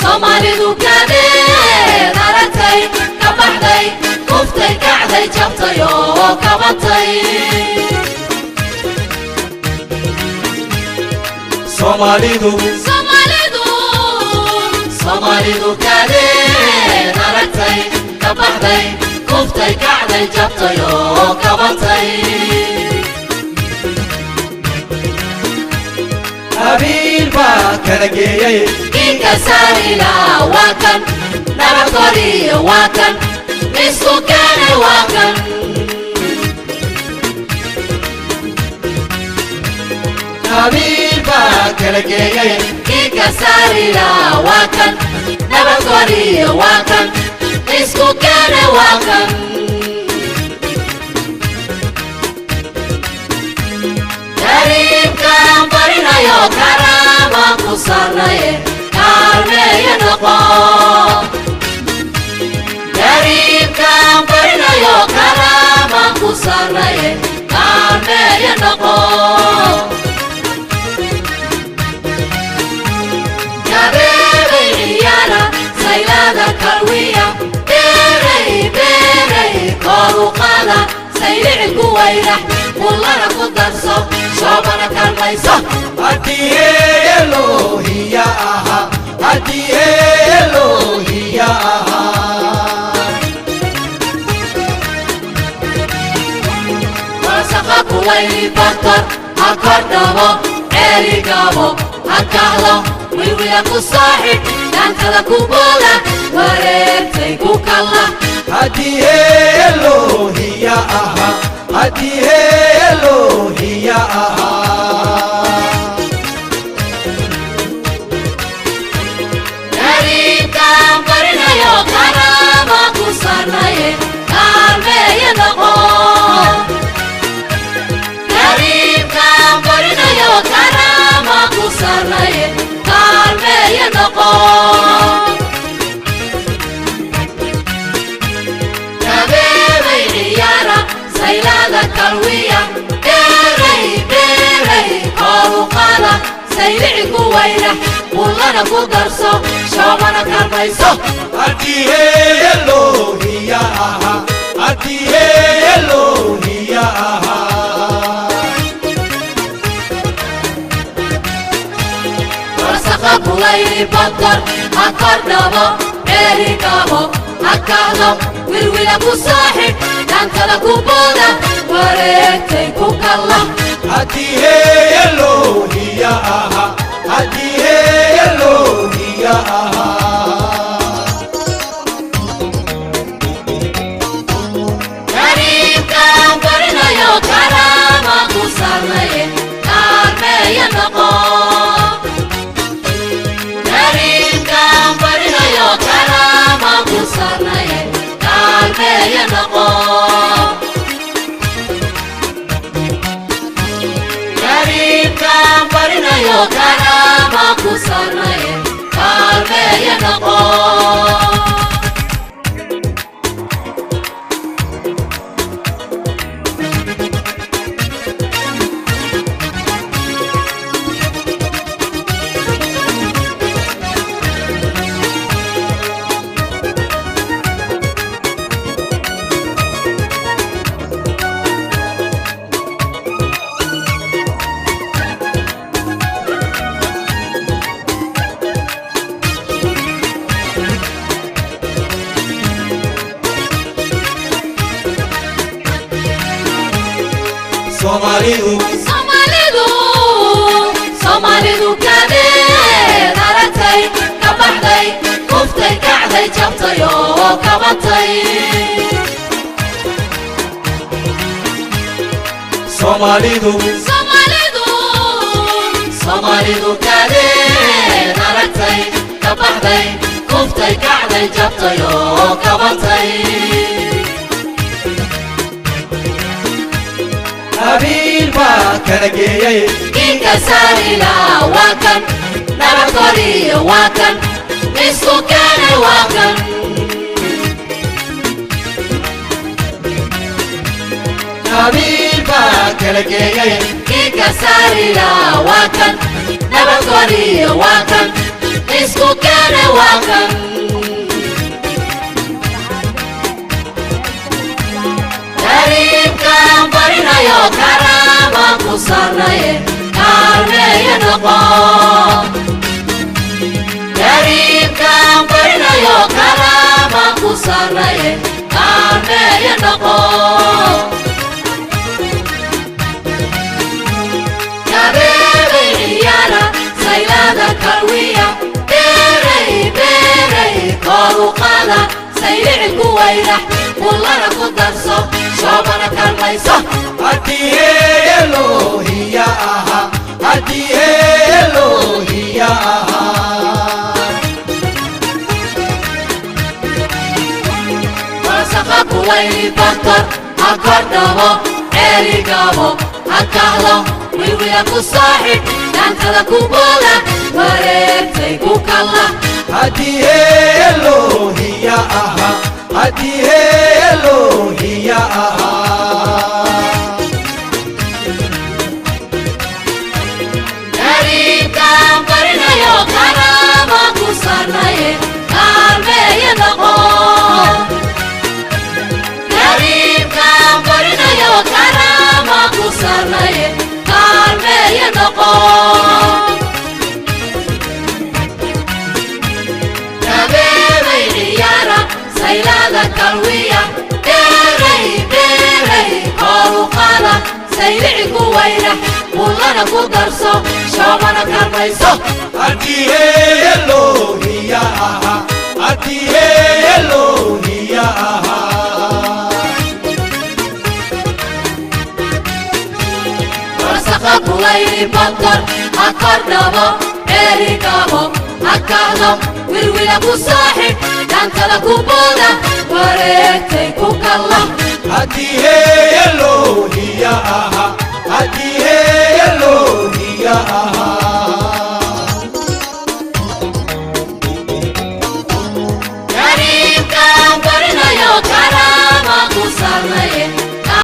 Somalidu kadeen aragtay ka baxday kuftay kacday jabtay oo kabatay Somalidu kadeen aragtay ka baxday kuftay kacday jabtay oo kabatay qabiil baa kala geeyay inka saarila waa kan nabadgeliyo waa kan isku keenay waa kan qabiil baa kala geeyay inka saarila waa kan nabadgeliyo waa kan isku keenay waa kan Karimkan barinayo karama ku sarnaye kaalmeeya noqo Karimkan barinayo karama ku sarnaye kaalmeeya noqo Gabeebay ciyaara saylada kalwiya beeray koru qaada saylici ku wayrax kullana ku darso shoobana kalmayso haddii Elohiya aha haddii Elohiya aha wasaqa kulayli bakar ha kordhabo ceerigabo ha kahlo wilwila ku saaxib dhaantada ku booda wareegtay ku kalla haddii Elohiya aha haddii Elohiya aha Karimkan barinayo karama ku sarnaye kaalmeeya noqo Karimkan barinayo karama ku sarnaye kaalmeeya noqo Gabeebay ciyaara saylada kalwiya beeray koru qaada saylici ku wayrax kullana ku darso shoobana kalmayso haddii Elohiya aha haddii Elohiya aha wasaqa kulayli bakar ha kordhabo ceerigabo ha kahlo wilwila ku saaxib dhaantada ku booda wareegtay ku kalla haddii Elohiya aha haddii Elohiya aha Karimkan barinayo karama ku sarnaye kaalmeeya noqo Karimkan barinayo karama ku sarnaye kaalmeeya noqo Karimkan barinayo karama ku sarnaye kaalmeeya noqo Somalidu kadeen aragtay ka baxday kuftay kacday jabtay oo kabatay Somalidu kadeen aragtay ka baxday kuftay kacday jabtay oo kabatay qabiil baa kala geeyay inka saarila waa kan nabadgeliyo waa kan isku keenay waa kan qabiil baa kala geeyay inka saarila waa kan nabadgeliyo waa kan isku keene waa kan kariimkan barinayo karaaman ku sarreeye kaalmeeye noqo kariimkan barinayo karaaman ku sarreeye kaalmeeye noqo kabeebay ciyaara saylada kalwiya beeray beeray kor u qaada saylici ku wayrax kullana ku darso shoobana kalmayso hadiye Elohiya aha hadiye Elohiya aha falsafa kuwayli bakar hakordhabo erigabo hakahlo wiwiya ku saaxib dhankada ku booda wareegtay ku kalla hadiye Elohiya aha hadiye Elohiya aha kariimkan barinayo karaama ku sarreeye kaalmeeye noqo kariimkan barinayo karaama ku sarreeye kaalmeeye noqo kabeebay ciyaara saylada kalwiya beeray beeray kor u qaada saylici ku wayrax kullana ku darso shoobana kalmayso hadiye Elohiya aha hadiye Elohiya aha falsafa kuwayli bakar hakordhabo erigabo hakahlo wirwila ku saaxib dhankada ku booda wareegtay ku kalla hadiye Elohiya aha hadiye